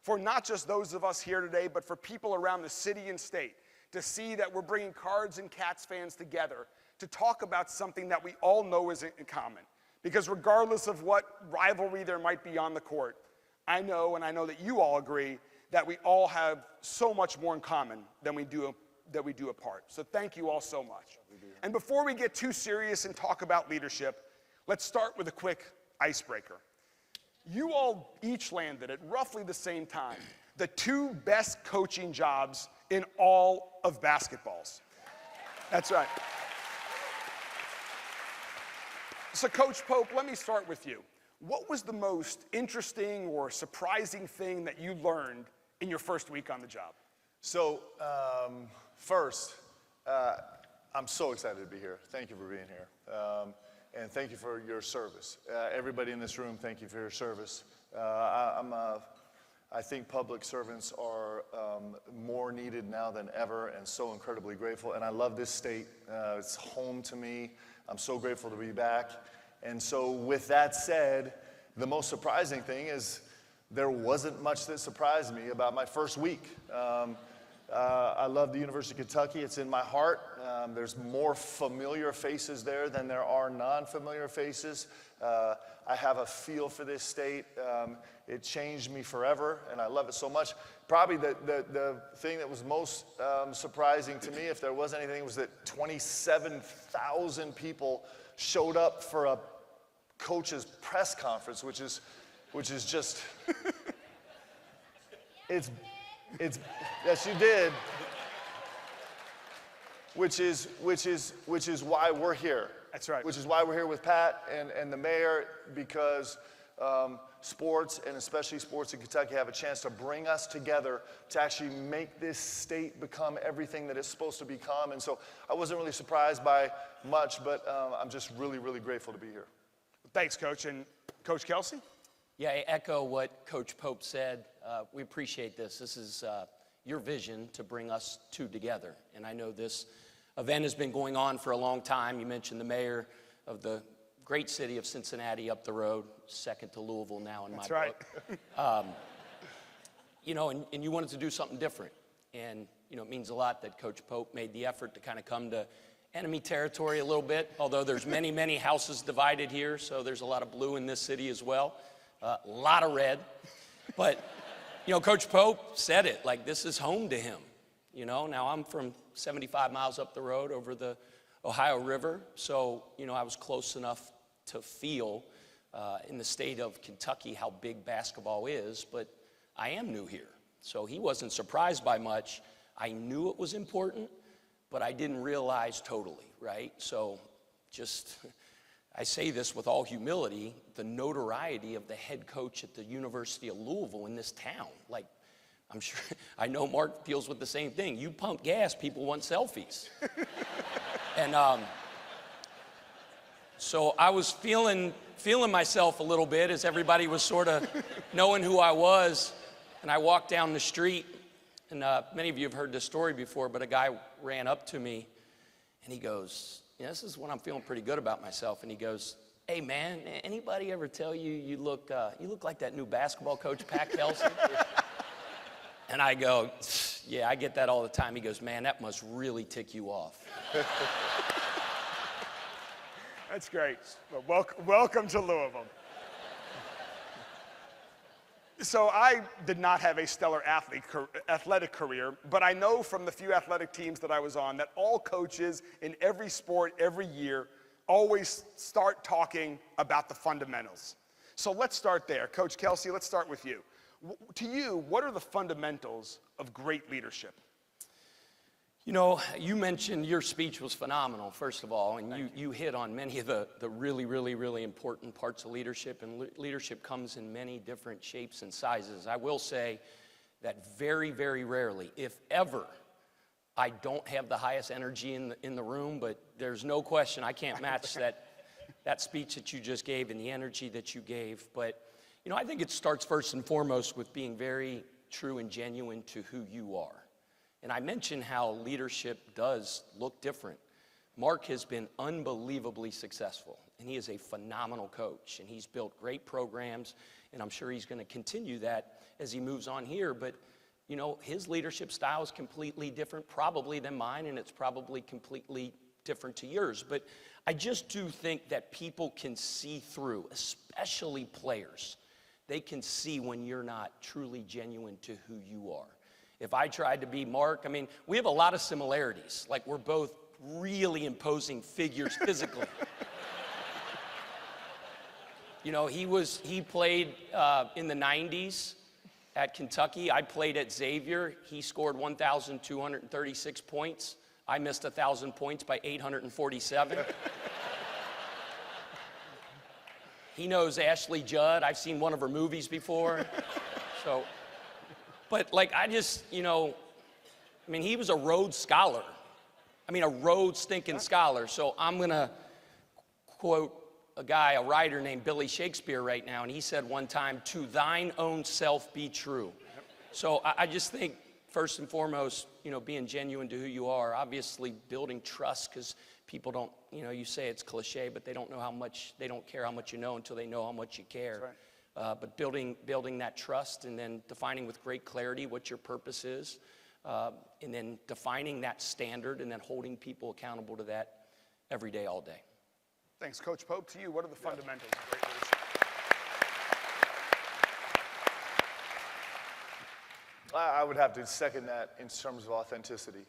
for not just those of us here today, but for people around the city and state to see that we're bringing Cards and Cats fans together to talk about something that we all know is in common. Because regardless of what rivalry there might be on the court, I know, and I know that you all agree, that we all have so much more in common than we do apart. So thank you all so much. And before we get too serious and talk about leadership, let's start with a quick icebreaker. You all each landed at roughly the same time the 2 best coaching jobs in all of basketballs. That's right. So Coach Pope, let me start with you. What was the most interesting or surprising thing that you learned in your first week on the job? So, first, I'm so excited to be here. Thank you for being here. And thank you for your service. Everybody in this room, thank you for your service. I think public servants are more needed now than ever, and so incredibly grateful. And I love this state. It's home to me. I'm so grateful to be back. And so with that said, the most surprising thing is there wasn't much that surprised me about my first week. I love the University of Kentucky. It's in my heart. There's more familiar faces there than there are non-familiar faces. I have a feel for this state. It changed me forever, and I love it so much. Probably the thing that was most surprising to me, if there was anything, was that 27,000 people showed up for a coach's press conference, which is just, it's yes, you did. Which is why we're here. That's right. Which is why we're here with Pat and the mayor, because sports, and especially sports in Kentucky, have a chance to bring us together to actually make this state become everything that it's supposed to become. And so I wasn't really surprised by much, but I'm just really, really grateful to be here. Thanks, Coach. And Coach Kelsey? Yeah, I echo what Coach Pope said. We appreciate this. This is your vision to bring us two together. And I know this event has been going on for a long time. You mentioned the mayor of the great city of Cincinnati up the road, second to Louisville now in my book. Right. You know, and you wanted to do something different. And, you know, it means a lot that Coach Pope made the effort to kind of come to enemy territory a little bit, although there's many, many houses divided here, so there's a lot of blue in this city as well. A lot of red. But, you know, Coach Pope said it, like this is home to him. You know, now I'm from 75 miles up the road over the Ohio River, so, you know, I was close enough to feel in the state of Kentucky how big basketball is, but I am new here. So he wasn't surprised by much. I knew it was important, but I didn't realize totally, right? So just, I say this with all humility, the notoriety of the head coach at the University of Louisville in this town. Like, I'm sure, I know Mark deals with the same thing. You pump gas, people want selfies. And so I was feeling myself a little bit as everybody was sort of knowing who I was. And I walked down the street, and many of you have heard this story before, but a guy ran up to me, and he goes, yeah, this is when I'm feeling pretty good about myself. And he goes, hey, man, anybody ever tell you you look like that new basketball coach, Pat Kelsey? And I go, yeah, I get that all the time. He goes, man, that must really tick you off. That's great. Well, welcome to Louisville. So I did not have a stellar athletic career, but I know from the few athletic teams that I was on that all coaches in every sport every year always start talking about the fundamentals. So let's start there. Coach Kelsey, let's start with you. To you, what are the fundamentals of great leadership? You know, you mentioned your speech was phenomenal, first of all, and you hit on many of the really, really, really important parts of leadership, and leadership comes in many different shapes and sizes. I will say that very, very rarely, if ever, I don't have the highest energy in the room, but there's no question I can't match that speech that you just gave and the energy that you gave. But, you know, I think it starts first and foremost with being very true and genuine to who you are. And I mentioned how leadership does look different. Mark has been unbelievably successful, and he is a phenomenal coach, and he's built great programs, and I'm sure he's going to continue that as he moves on here. But, you know, his leadership style is completely different probably than mine, and it's probably completely different to yours. But I just do think that people can see through, especially players. They can see when you're not truly genuine to who you are. If I tried to be Mark, I mean, we have a lot of similarities. Like, we're both really imposing figures physically. You know, he played in the 90s at Kentucky. I played at Xavier. He scored 1,236 points. I missed 1,000 points by 847. He knows Ashley Judd. I've seen one of her movies before. So, but like, I just, you know, I mean, he was a Rhodes Scholar. I mean, a Rhodes stinking scholar. So I'm going to quote a writer named Billy Shakespeare right now, and he said one time, "To thine own self be true." So I just think, first and foremost, you know, being genuine to who you are, obviously building trust, because people don't, you know, you say it's cliche, but they don't care how much you know until they know how much you care. Right. But building that trust, and then defining with great clarity what your purpose is, and then defining that standard, and then holding people accountable to that every day, all day. Thanks, Coach Pope. To you, what are the fundamentals of great leadership? I would have to second that in terms of authenticity.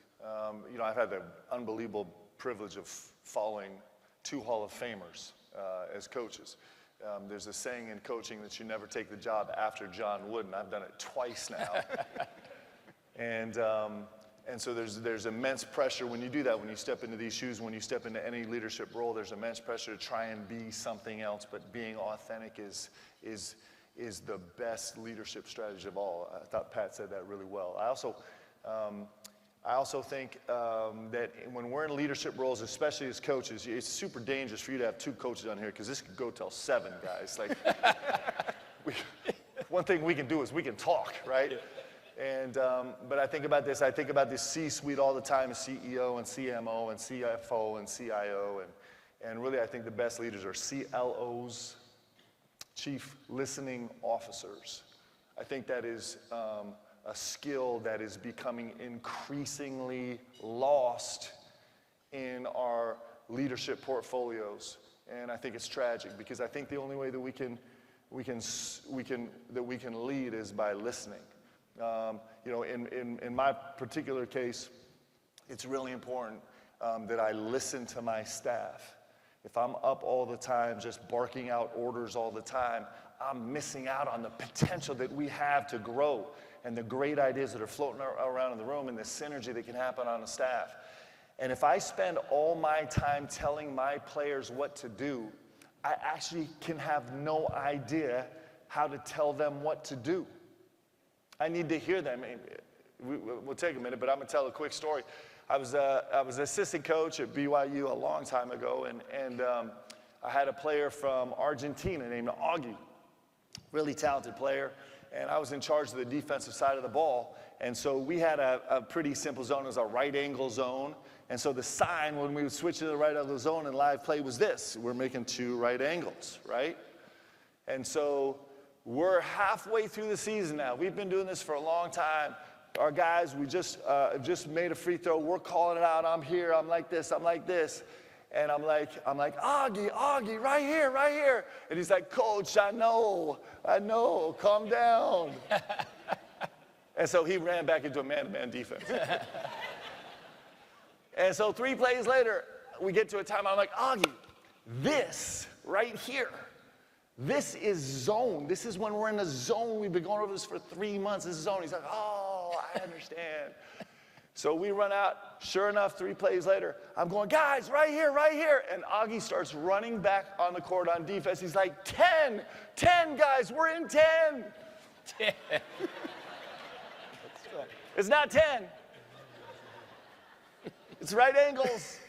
You know, I've had the unbelievable privilege of following 2 Hall of Famers as coaches. There's a saying in coaching that you never take the job after John Wooden. I've done it twice now. And so there's immense pressure when you do that, when you step into these shoes, when you step into any leadership role, there's immense pressure to try and be something else, but being authentic is the best leadership strategy of all. I thought Pat said that really well. I also think that when we're in leadership roles, especially as coaches, it's super dangerous for you to have 2 coaches on here, because this could go till 7, guys. Like, one thing we can do is we can talk, right? And, but I think about this C-suite all the time, CEO and CMO and CFO and CIO, and really I think the best leaders are CLOs, Chief Listening Officers. I think that is a skill that is becoming increasingly lost in our leadership portfolios, and I think it's tragic, because I think the only way that we can lead is by listening. You know, in my particular case, it's really important that I listen to my staff. If I'm up all the time, just barking out orders all the time, I'm missing out on the potential that we have to grow, and the great ideas that are floating around in the room, and the synergy that can happen on the staff. And if I spend all my time telling my players what to do, I actually can have no idea how to tell them what to do. I need to hear them. We'll take a minute, but I'm going to tell a quick story. I was an assistant coach at BYU a long time ago, and I had a player from Argentina named Augie, really talented player, and I was in charge of the defensive side of the ball. And so we had a pretty simple zone. It was a right angle zone. And so the sign when we would switch to the right angle zone in live play was this: we're making 2 right angles, right? And so we're halfway through the season now. We've been doing this for a long time. Our guys, we just made a free throw. We're calling it out. I'm here. I'm like this. I'm like this. And I'm like, Augie, right here. And he's like, "Coach, I know. Calm down." And so he ran back into a man-to-man defense. And so 3 plays later, we get to a time. I'm like, "Augie, this right here, this is zone. This is when we're in a zone. We've been going over this for 3 months. This is zone." He's like, "Oh, I understand." So we run out. Sure enough, 3 plays later, I'm going, "Guys, right here. And Augie starts running back on the court on defense. He's like, 10, guys, we're in 10. 10. It's not 10. It's right angles.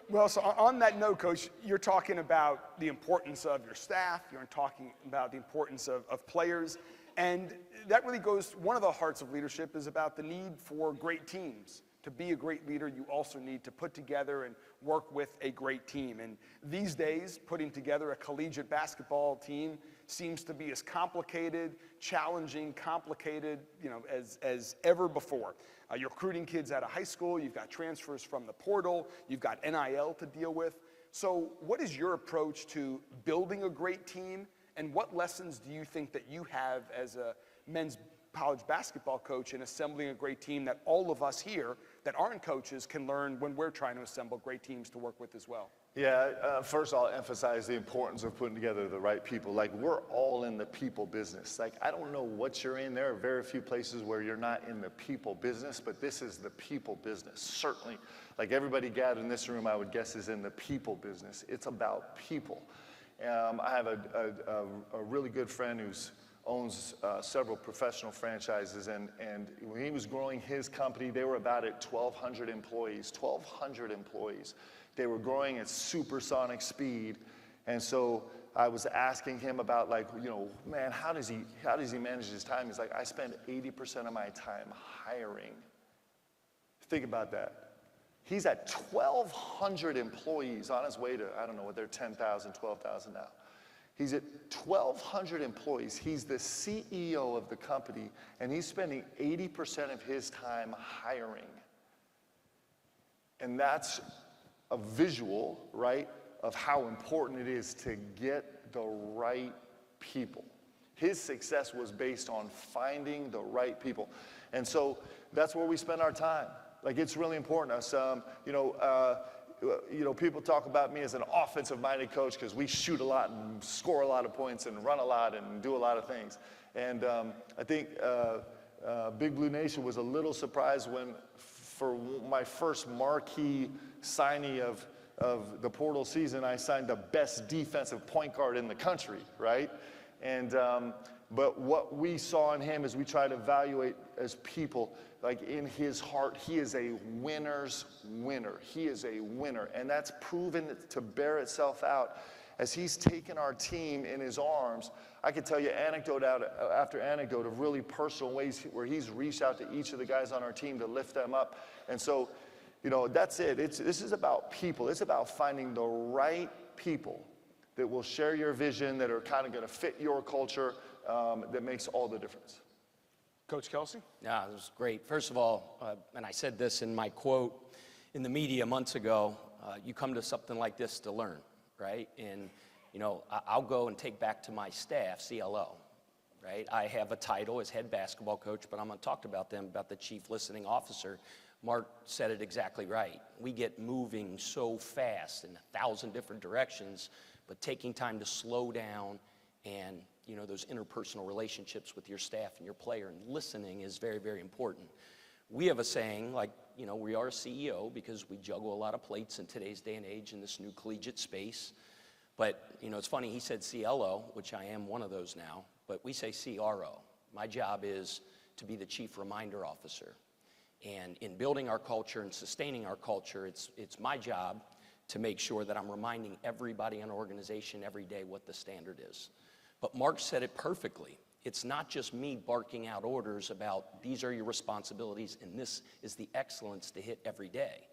Well, so on that note, Coach, you're talking about the importance of your staff. You're talking about the importance of players. And that really goes, one of the hearts of leadership is about the need for great teams. To be a great leader, you also need to put together and work with a great team. And these days, putting together a collegiate basketball team seems to be as complicated, challenging, complicated, as ever before. You're recruiting kids out of high school, you've got transfers from the portal, you've got NIL to deal with. So what is your approach to building a great team, and what lessons do you think that you have as a men's college basketball coach in assembling a great team that all of us here that aren't coaches can learn when we're trying to assemble great teams to work with as well? Yeah, first I'll emphasize the importance of putting together the right people. Like, we're all in the people business. Like, I don't know what you're in. There are very few places where you're not in the people business, but this is the people business. Certainly, like everybody gathered in this room, I would guess, is in the people business. It's about people. I have a really good friend who owns several professional franchises, and when he was growing his company, they were about at 1,200 employees. 1,200 employees. They were growing at supersonic speed, and so I was asking him about, like, man, how does he manage his time? He's like, I spend 80% of my time hiring. Think about that. He's at 1,200 employees on his way to, I don't know what they're 10,000, 12,000 now. He's at 1,200 employees. He's the CEO of the company, and he's spending 80% of his time hiring. And that's a visual, right, of how important it is to get the right people. His success was based on finding the right people. And so that's where we spend our time. Like, it's really important. Us, people talk about me as an offensive-minded coach because we shoot a lot and score a lot of points and run a lot and do a lot of things. And I think Big Blue Nation was a little surprised when, for my first marquee signee of the portal season, I signed the best defensive point guard in the country, right? And but what we saw in him is we try to evaluate as people, like, in his heart, he is a winner's winner. He is a winner, and that's proven to bear itself out as he's taken our team in his arms. I could tell you anecdote after anecdote of really personal ways where he's reached out to each of the guys on our team to lift them up. And so, that's it. This is about people. It's about finding the right people that will share your vision, that are kind of going to fit your culture, that makes all the difference. Coach Kelsey? Yeah, it was great. First of all, and I said this in my quote in the media months ago, you come to something like this to learn, right? And, I'll go and take back to my staff, CLO, right? I have a title as head basketball coach, but I'm going to talk about the chief listening officer. Mark said it exactly right. We get moving so fast in 1,000 different directions, but taking time to slow down and, those interpersonal relationships with your staff and your player and listening is very, very important. We have a saying, like, we are a CEO because we juggle a lot of plates in today's day and age in this new collegiate space. But, it's funny, he said CLO, which I am one of those now, but we say CRO. My job is to be the chief reminder officer. And in building our culture and sustaining our culture, it's my job to make sure that I'm reminding everybody in our organization every day what the standard is. But Mark said it perfectly. It's not just me barking out orders about these are your responsibilities and this is the excellence to hit every day.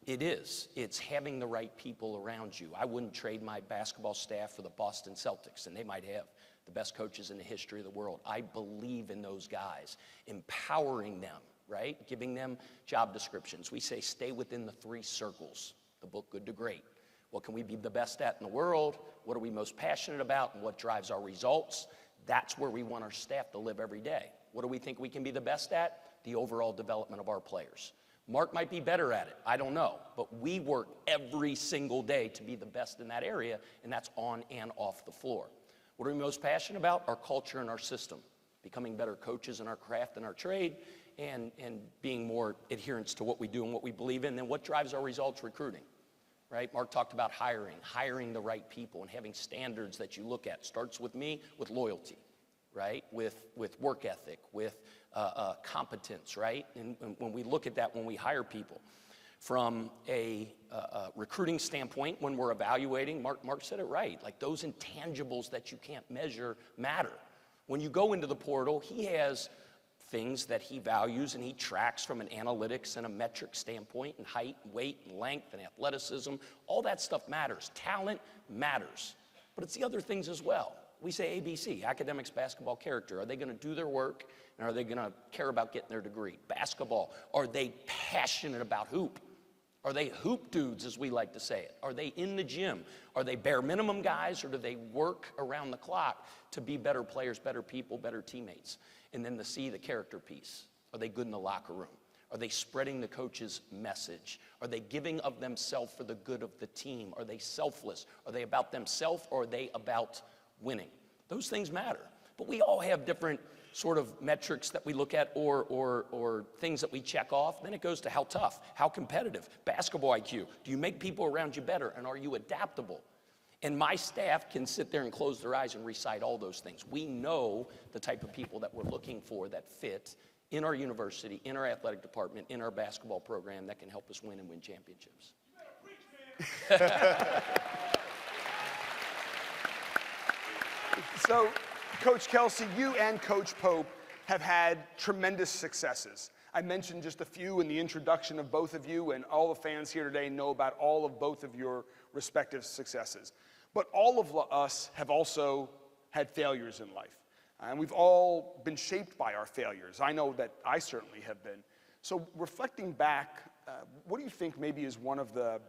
It is. It's having the right people around you. I wouldn't trade my basketball staff for the Boston Celtics, and they might have the best coaches in the history of the world. I believe in those guys, empowering them, right? Giving them job descriptions. We say stay within the 3 circles, the book Good to Great. What can we be the best at in the world? What are we most passionate about? And what drives our results? That's where we want our staff to live every day. What do we think we can be the best at? The overall development of our players. Mark might be better at it, I don't know. But we work every single day to be the best in that area, and that's on and off the floor. What are we most passionate about? Our culture and our system. Becoming better coaches in our craft and our trade, and being more adherents to what we do and what we believe in. Then what drives our results? Recruiting. Right? Mark talked about hiring the right people and having standards that you look at. Starts with me, with loyalty, right? With work ethic, with competence, right? And when we look at that, when we hire people, from a recruiting standpoint, when we're evaluating, Mark said it right. Like, those intangibles that you can't measure matter. When you go into the portal, he has things that he values and he tracks from an analytics and a metric standpoint, and height, and weight, and length, and athleticism. All that stuff matters. Talent matters. But it's the other things as well. we say ABC, academics, basketball, character. Are they going to do their work, and are they going to care about getting their degree? Basketball, are they passionate about hoop? Are they hoop dudes, as we like to say it? Are they in the gym? Are they bare minimum guys, or do they work around the clock to be better players, better people, better teammates? And then the C, the character piece. Are they good in the locker room? Are they spreading the coach's message? Are they giving of themselves for the good of the team? Are they selfless? Are they about themselves, or are they about winning? Those things matter. But we all have different sort of metrics that we look at, or things that we check off. Then it goes to how tough, how competitive, basketball IQ. Do you make people around you better, and are you adaptable? And my staff can sit there and close their eyes and recite all those things. We know the type of people that we're looking for that fit in our university, in our athletic department, in our basketball program that can help us win and win championships. So, Coach Kelsey, you and Coach Pope have had tremendous successes. I mentioned just a few in the introduction of both of you, and all the fans here today know about all of both of your respective successes. But all of us have also had failures in life. And we've all been shaped by our failures. I know that I certainly have been. So reflecting back, what do you think maybe is one of the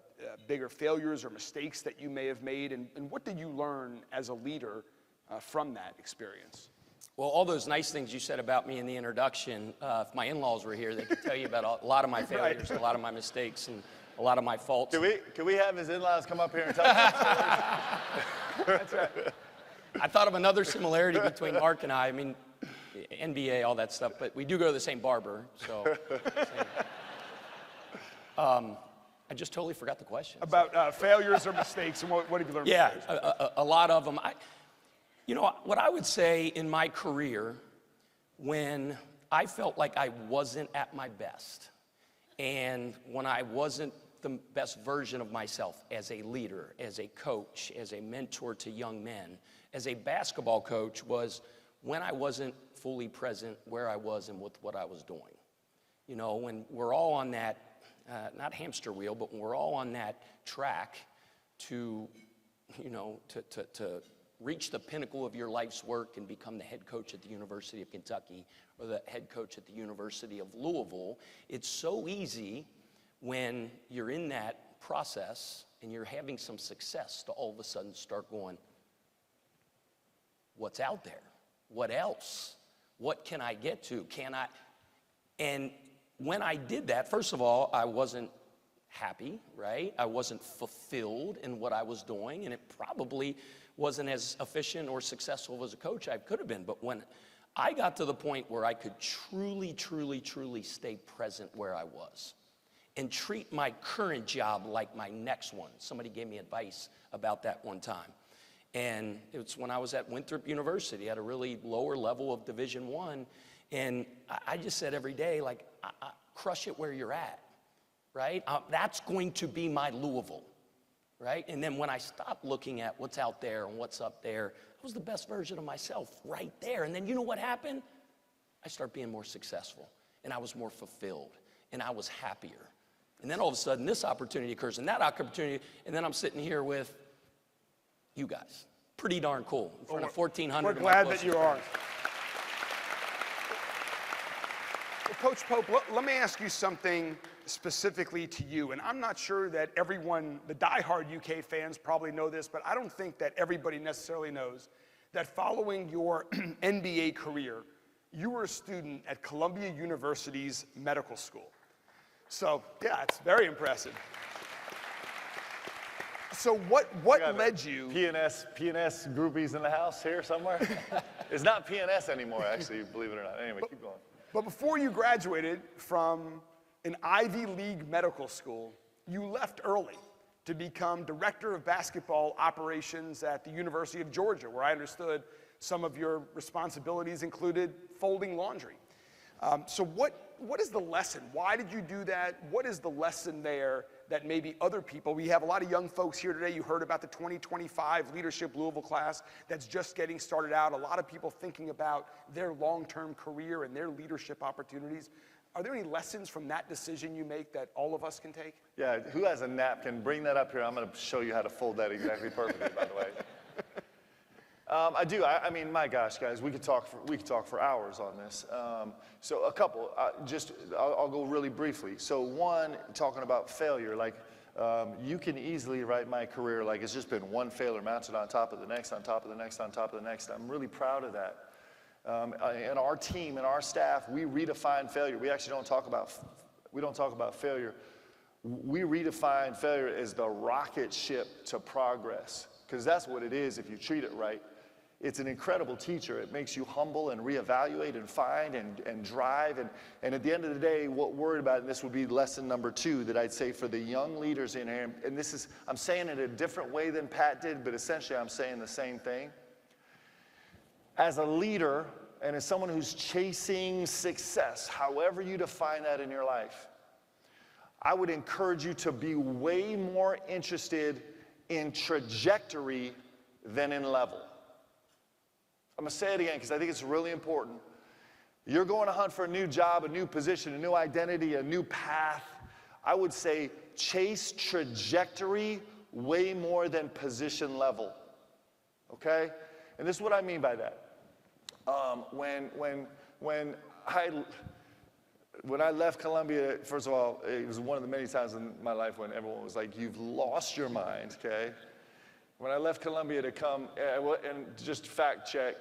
bigger failures or mistakes that you may have made, and what did you learn as a leader from that experience? Well, all those nice things you said about me in the introduction, if my in-laws were here, they could tell you about a lot of my failures, a lot of my mistakes, and a lot of my faults. Can we have his in-laws come up here and tell us? That's right. I thought of another similarity between Mark and I mean, NBA, all that stuff, but we do go to the same barber, so. I just totally forgot the question. About failures or mistakes, and what have you learned from Yeah, those? a lot of them. You know, what I would say in my career, when I felt like I wasn't at my best, and when I wasn't the best version of myself as a leader, as a coach, as a mentor to young men, as a basketball coach, was when I wasn't fully present where I was and with what I was doing. You know, when we're all on that, not hamster wheel, but when we're all on that track to, you know, to reach the pinnacle of your life's work and become the head coach at the University of Kentucky or the head coach at the University of Louisville, it's so easy when you're in that process and you're having some success to all of a sudden start going, what's out there? What else? What can I get to? Can I? And when I did that, first of all, I wasn't happy, right? I wasn't fulfilled in what I was doing, and it probably wasn't as efficient or successful as a coach I could have been. But when I got to the point where I could truly, truly, truly stay present where I was and treat my current job like my next one. Somebody gave me advice about that one time. And it's when I was at Winthrop University at a really lower level of Division I. And I just said every day, like, crush it where you're at, right? That's going to be my Louisville, right? And then when I stopped looking at what's out there and what's up there, I was the best version of myself right there. And then you know what happened? I started being more successful, and I was more fulfilled, and I was happier. And then all of a sudden, this opportunity occurs, and that opportunity, and then I'm sitting here with you guys. Pretty darn cool. In front of 1,400. We're glad that you are. Well, Coach Pope, let me ask you something specifically to you. And I'm not sure that everyone, the diehard UK fans probably know this, but I don't think that everybody necessarily knows that following your NBA career, you were a student at Columbia University's medical school. So, yeah, it's very impressive. So what led you? PNS groupies in the house here somewhere? It's not PNS anymore, actually, believe it or not. Anyway, keep going. But before you graduated from an Ivy League medical school, you left early to become director of basketball operations at the University of Georgia, where I understood some of your responsibilities included folding laundry. So what is the lesson? Why did you do that? What is the lesson there that maybe other people, we have a lot of young folks here today, you heard about the 2025 Leadership Louisville class that's just getting started out, a lot of people thinking about their long-term career and their leadership opportunities. Are there any lessons from that decision you make that all of us can take? Yeah, who has a napkin? Bring that up here. I'm going to show you how to fold that exactly perfectly, by the way. I do. I mean, my gosh, guys, we could talk for hours on this. So a couple. I'll go really briefly. So one, talking about failure, like you can easily write my career like it's just been one failure mounted on top of the next, on top of the next, on top of the next. I'm really proud of that. And our team and our staff, we redefine failure. We actually don't talk about failure. We redefine failure as the rocket ship to progress, because that's what it is if you treat it right. It's an incredible teacher. It makes you humble and reevaluate and find and drive. And at the end of the day, what we're worried about, and this would be lesson number 2 that I'd say for the young leaders in here, and this is, I'm saying it a different way than Pat did, but essentially I'm saying the same thing. As a leader and as someone who's chasing success, however you define that in your life, I would encourage you to be way more interested in trajectory than in level. I'm going to say it again because I think it's really important. You're going to hunt for a new job, a new position, a new identity, a new path. I would say chase trajectory way more than position level. Okay? And this is what I mean by that. When I left Columbia, first of all, it was one of the many times in my life when everyone was like, "You've lost your mind," okay? When I left Columbia to come, and just fact check,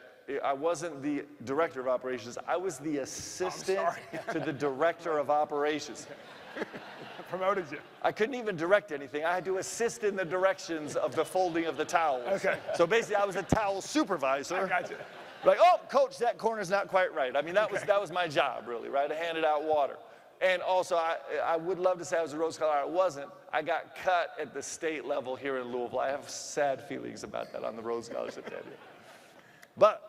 I wasn't the director of operations. I was the assistant to the director of operations. I promoted you. I couldn't even direct anything. I had to assist in the directions of the folding of the towels. Okay. So basically, I was a towel supervisor. I got you. Like, oh, coach, that corner's not quite right. I mean, that was my job, really, right? I handed out water. And also, I would love to say I was a Rose Scholar. I wasn't. I got cut at the state level here in Louisville. I have sad feelings about that on the Rose Scholarship that year. But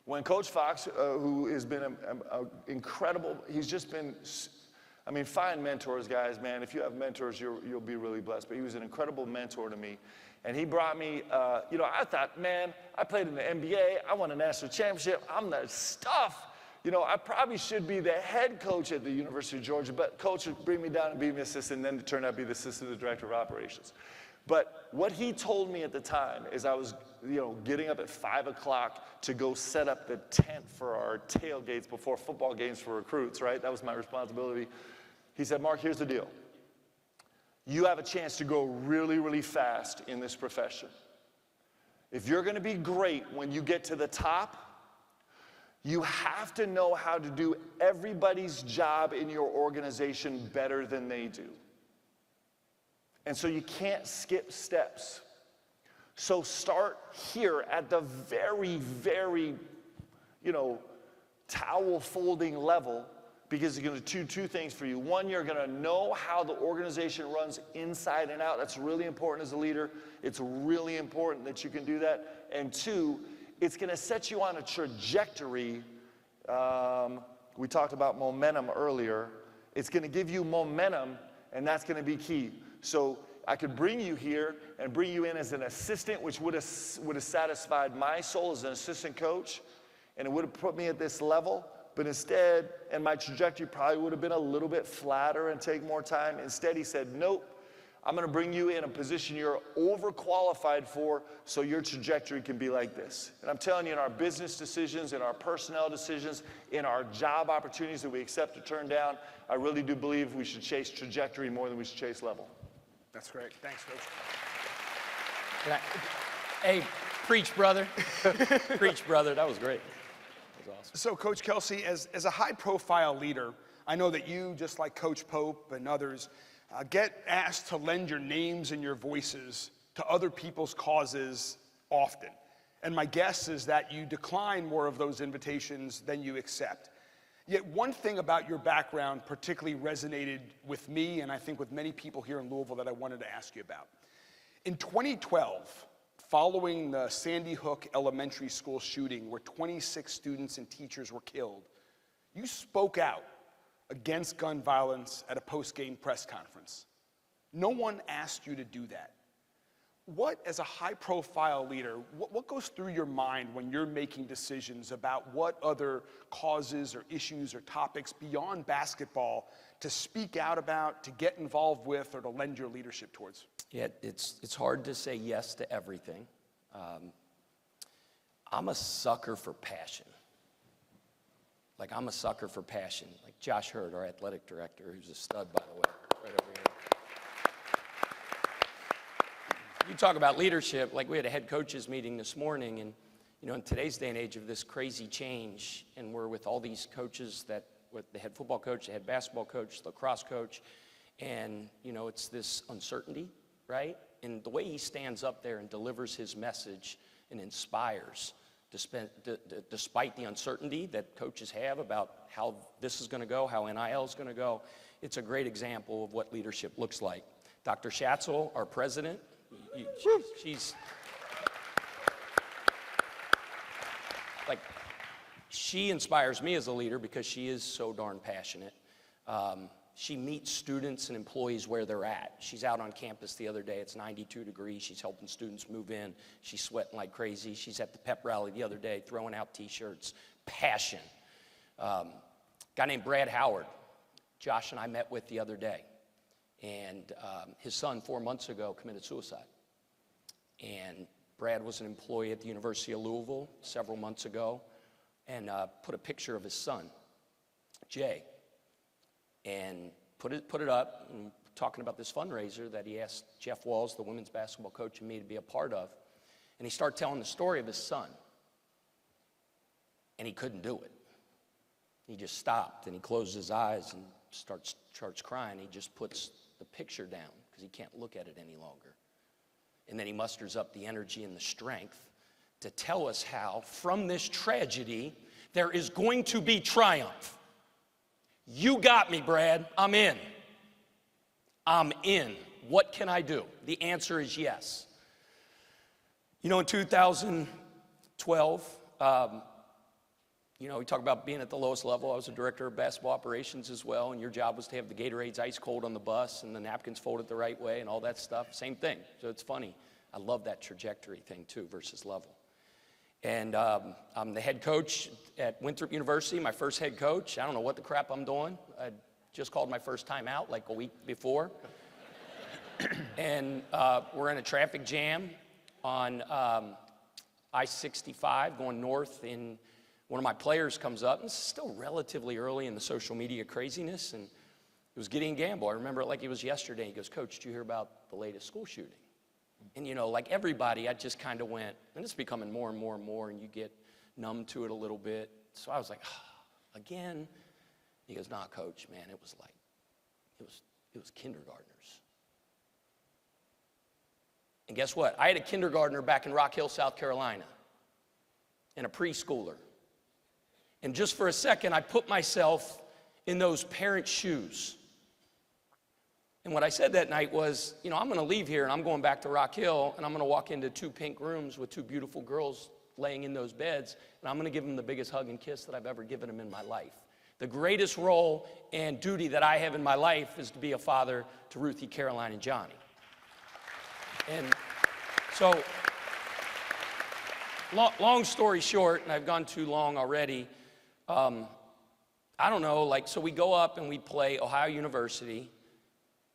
when Coach Fox, who has been an incredible, he's just been, I mean, find mentors, guys, man. If you have mentors, you'll be really blessed. But he was an incredible mentor to me. And he brought me, I thought, man, I played in the NBA. I won a national championship. I'm the stuff. I probably should be the head coach at the University of Georgia, but coach would bring me down and be my assistant, and then it turned out to be the assistant to the director of operations. But what he told me at the time is I was, getting up at 5 o'clock to go set up the tent for our tailgates before football games for recruits, right? That was my responsibility. He said, Mark, here's the deal. You have a chance to go really, really fast in this profession. If you're going to be great when you get to the top, you have to know how to do everybody's job in your organization better than they do. And so you can't skip steps. So start here at the very, very, towel folding level, because it's going to do 2 things for you. One, you're going to know how the organization runs inside and out. That's really important as a leader. It's really important that you can do that. And 2, it's going to set you on a trajectory. We talked about momentum earlier. It's going to give you momentum, and that's going to be key. So I could bring you here and bring you in as an assistant, which would have satisfied my soul as an assistant coach, and it would have put me at this level. But instead, and my trajectory probably would have been a little bit flatter and take more time. Instead, he said, nope, I'm going to bring you in a position you're overqualified for so your trajectory can be like this. And I'm telling you, in our business decisions, in our personnel decisions, in our job opportunities that we accept or turn down, I really do believe we should chase trajectory more than we should chase level. That's great. Thanks, Coach. Hey, preach, brother. Preach, brother. That was great. Awesome. So, Coach Kelsey, as a high-profile leader, I know that you, just like Coach Pope and others, get asked to lend your names and your voices to other people's causes often. And my guess is that you decline more of those invitations than you accept. Yet one thing about your background particularly resonated with me, and I think with many people here in Louisville, that I wanted to ask you about. In 2012, following the Sandy Hook Elementary School shooting where 26 students and teachers were killed, you spoke out against gun violence at a post-game press conference. No one asked you to do that. What, as a high-profile leader, what goes through your mind when you're making decisions about what other causes or issues or topics beyond basketball to speak out about, to get involved with, or to lend your leadership towards? Yeah, it's hard to say yes to everything. I'm a sucker for passion. Like, I'm a sucker for passion. Like Josh Hurd, our athletic director, who's a stud, by the way, right over here. You talk about leadership, like we had a head coaches meeting this morning, and in today's day and age of this crazy change, and we're with all these coaches with the head football coach, the head basketball coach, the lacrosse coach, and it's this uncertainty, right? And the way he stands up there and delivers his message and inspires, despite the uncertainty that coaches have about how this is going to go, how NIL is going to go, it's a great example of what leadership looks like. Dr. Schatzel, our president, she's like, she inspires me as a leader because she is so darn passionate. She meets students and employees where they're at. She's out on campus the other day. It's 92 degrees. She's helping students move in. She's sweating like crazy. She's at the pep rally the other day throwing out T-shirts. Passion. Guy named Brad Howard, Josh and I met with the other day. And his son, 4 months ago, committed suicide. And Brad was an employee at the University of Louisville several months ago and put a picture of his son, Jay, and put it up, and talking about this fundraiser that he asked Jeff Walls, the women's basketball coach, and me to be a part of. And he started telling the story of his son. And he couldn't do it. He just stopped, and he closed his eyes and starts crying. He just puts the picture down because he can't look at it any longer. And then he musters up the energy and the strength to tell us how, from this tragedy, there is going to be triumph. You got me, Brad. I'm in. I'm in. What can I do? The answer is yes. In 2012, we talk about being at the lowest level. I was a director of basketball operations as well, and your job was to have the Gatorades ice cold on the bus and the napkins folded the right way and all that stuff. Same thing. So it's funny. I love that trajectory thing too versus level. And I'm the head coach at Winthrop University, my first head coach. I don't know what the crap I'm doing. I just called my first time out like a week before. And we're in a traffic jam on I-65 going north, and one of my players comes up, and this is still relatively early in the social media craziness, and it was Gideon Gamble. I remember it like it was yesterday. He goes, "Coach, did you hear about the latest school shooting?" And like everybody, I just kind of went, and it's becoming more and more and more, and you get numb to it a little bit. So I was like, again? He goes, "Nah, Coach, man, it was kindergartners." And guess what? I had a kindergartner back in Rock Hill, South Carolina, and a preschooler. And just for a second, I put myself in those parents' shoes. And what I said that night was, I'm going to leave here and I'm going back to Rock Hill, and I'm going to walk into 2 pink rooms with 2 beautiful girls laying in those beds, and I'm going to give them the biggest hug and kiss that I've ever given them in my life. The greatest role and duty that I have in my life is to be a father to Ruthie, Caroline, and Johnny. And so, long story short, and I've gone too long already, I don't know, so we go up and we play Ohio University,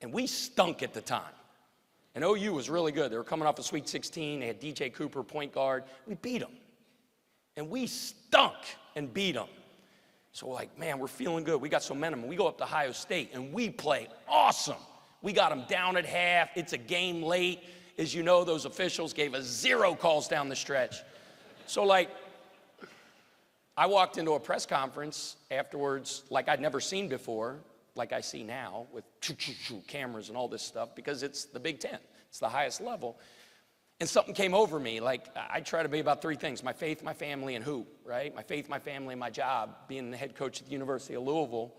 and we stunk at the time. And OU was really good. They were coming off a Sweet 16. They had DJ Cooper, point guard. We beat them. And we stunk and beat them. So we're like, man, we're feeling good. We got some momentum. We go up to Ohio State, and we play awesome. We got them down at half. It's a game late. As you know, those officials gave us 0 calls down the stretch. So, I walked into a press conference afterwards like I'd never seen before, like I see now with cameras and all this stuff, because it's the Big Ten. It's the highest level. And something came over me. I try to be about 3 things: my faith, my family, and who, right? My faith, my family, and my job, being the head coach at the University of Louisville.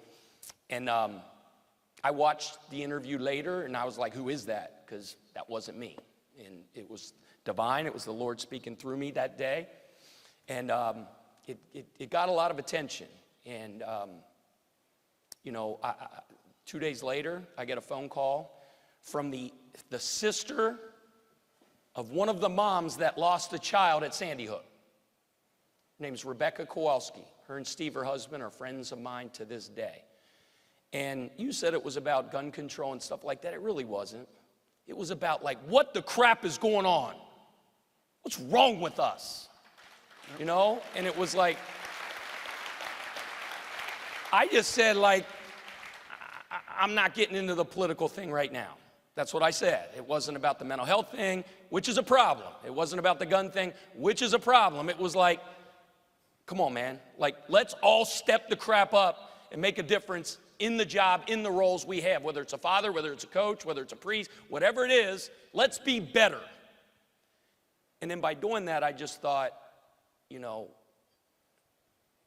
And I watched the interview later, and I was like, who is that? Because that wasn't me. And it was divine. It was the Lord speaking through me that day. And it got a lot of attention. And 2 days later, I get a phone call from the sister of one of the moms that lost a child at Sandy Hook. Her name's Rebecca Kowalski. Her and Steve, her husband, are friends of mine to this day. And you said it was about gun control and stuff like that. It really wasn't. It was about what the crap is going on? What's wrong with us? you know? And it was like, I just said, like, I'm not getting into the political thing right now. That's what I said. It wasn't about the mental health thing, which is a problem. It wasn't about the gun thing, which is a problem. It was like, come on, man. Like, let's all step the crap up and make a difference in the job, in the roles we have, whether it's a father, whether it's a coach, whether it's a priest, whatever it is, let's be better. And then by doing that, I just thought, you know,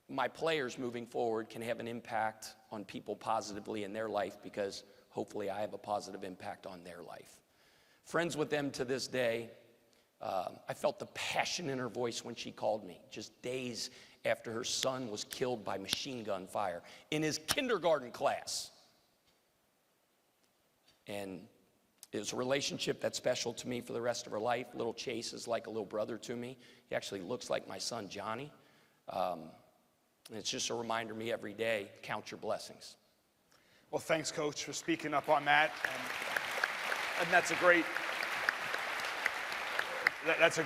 my players moving forward can have an impact on people positively in their life because hopefully I have a positive impact on their life. Friends with them to this day. I felt the passion in her voice when she called me, just days after her son was killed by machine gun fire in his kindergarten class. And it was a relationship that's special to me for the rest of her life. Little Chase is like a little brother to me. He actually looks like my son, Johnny. And it's just a reminder to me every day, count your blessings. Well, thanks, Coach, for speaking up on that. And that's a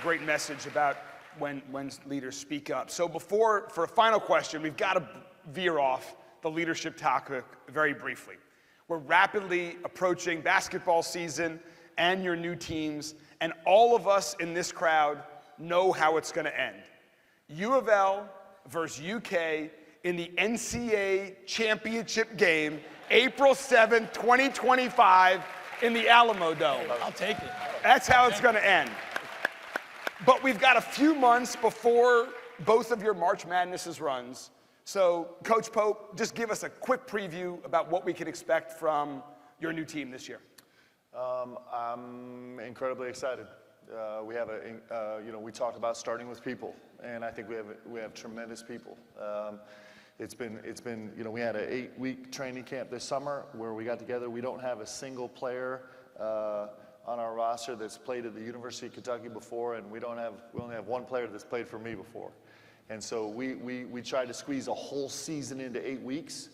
great message about when leaders speak up. So for a final question, we've got to veer off the leadership topic very briefly. We're rapidly approaching basketball season and your new teams, and all of us in this crowd know how it's going to end. U of L versus UK in the NCAA championship game, April 7th, 2025 in the Alamo Dome. I'll take it. That's how it's going to end. But we've got a few months before both of your March Madnesses runs. So, Coach Pope, just give us a quick preview about what we can expect from your new team this year. I'm incredibly excited. We have we talked about starting with people, and I think we have tremendous people. It's been, we had an 8-week training camp this summer where we got together. We don't have a single player on our roster that's played at the University of Kentucky before, and we only have one player that's played for me before. And so we tried to squeeze a whole season into 8 weeks,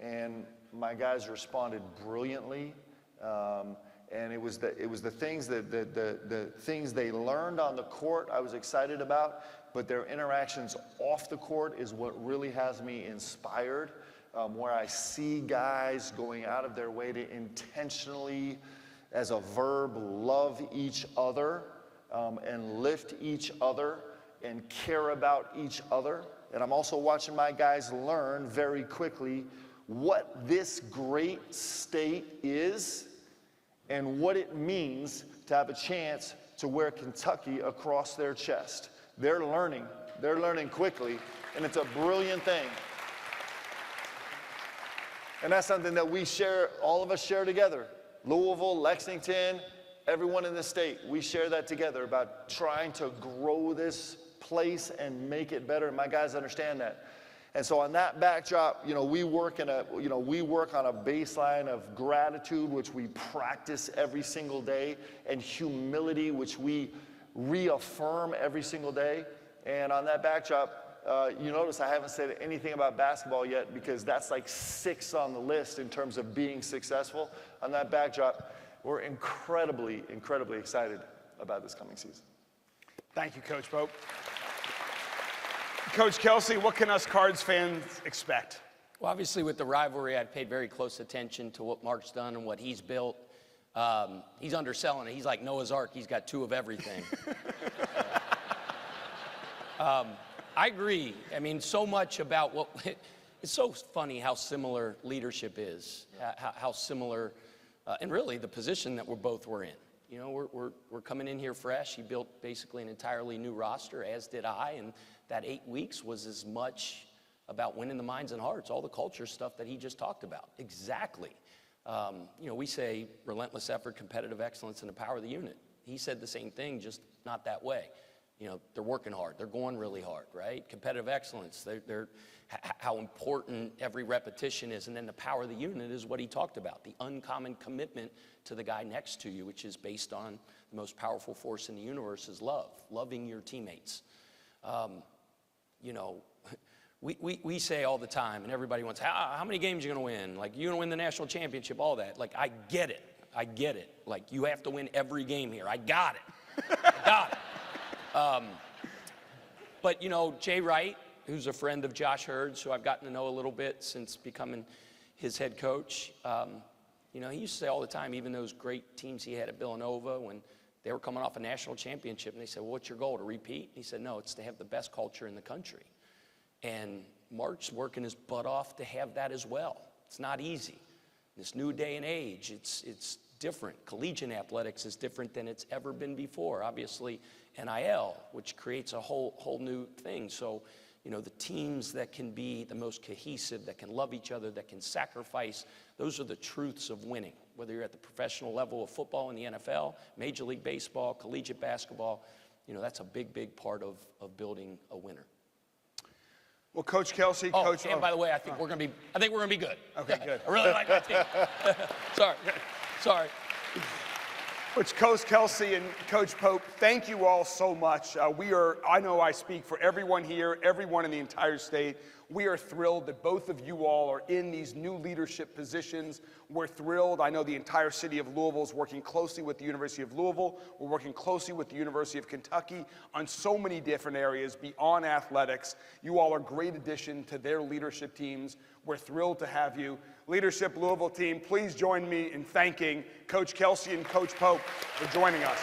and my guys responded brilliantly. And it was the things the things they learned on the court I was excited about, but their interactions off the court is what really has me inspired, where I see guys going out of their way to intentionally, as a verb, love each other and lift each other and care about each other. And I'm also watching my guys learn very quickly what this great state is and what it means to have a chance to wear Kentucky across their chest. They're learning quickly, and it's a brilliant thing. And that's something that we share, all of us share together. Louisville, Lexington, everyone in the state, we share that together about trying to grow this place and make it better. And my guys understand that. And so on that backdrop, we work on a baseline of gratitude, which we practice every single day, and humility, which we reaffirm every single day. And on that backdrop, you notice I haven't said anything about basketball yet because that's like 6 on the list in terms of being successful. On that backdrop, we're incredibly, incredibly excited about this coming season. Thank you, Coach Pope. Coach Kelsey, what can us Cards fans expect? Well, obviously with the rivalry, I've paid very close attention to what Mark's done and what he's built. He's underselling it. He's like Noah's Ark. He's got 2 of everything. I agree. I mean, so much about it's so funny how similar leadership is, how similar, and really the position that we're in. We're coming in here fresh. He built basically an entirely new roster, as did I, and that 8 weeks was as much about winning the minds and hearts, all the culture stuff that he just talked about. Exactly. We say relentless effort, competitive excellence, and the power of the unit. He said the same thing, just not that way. They're working hard. They're going really hard, right? Competitive excellence, how important every repetition is. And then the power of the unit is what he talked about, the uncommon commitment to the guy next to you, which is based on the most powerful force in the universe is love, loving your teammates. We say all the time, and everybody wants, how many games are you going to win? Like, you're going to win the national championship, all that. Like, I get it. Like, you have to win every game here. I got it. But, you know, Jay Wright, who's a friend of Josh Hurd's, who I've gotten to know a little bit since becoming his head coach, you know, he used to say all the time, even those great teams he had at Villanova, when they were coming off a national championship, and they said, well, what's your goal, to repeat? He said, no, it's to have the best culture in the country. And Mark's working his butt off to have that as well. It's not easy. This new day and age, it's different. Collegiate athletics is different than it's ever been before. Obviously, NIL, which creates a whole new thing. So, you know, the teams that can be the most cohesive, that can love each other, that can sacrifice, those are the truths of winning. Whether you're at the professional level of football in the NFL, Major League Baseball, collegiate basketball, you know, that's a big part of building a winner. Well, Coach Kelsey, Coach. And by the way, I think we're gonna be good. Okay, good. I really like my team. Sorry. Coach Kelsey and Coach Pope, thank you all so much. I know I speak for everyone here, everyone in the entire state. We are thrilled that both of you all are in these new leadership positions. We're thrilled. I know the entire city of Louisville is working closely with the University of Louisville. We're working closely with the University of Kentucky on so many different areas beyond athletics. You all are a great addition to their leadership teams. We're thrilled to have you. Leadership Louisville team, please join me in thanking Coach Kelsey and Coach Pope for joining us.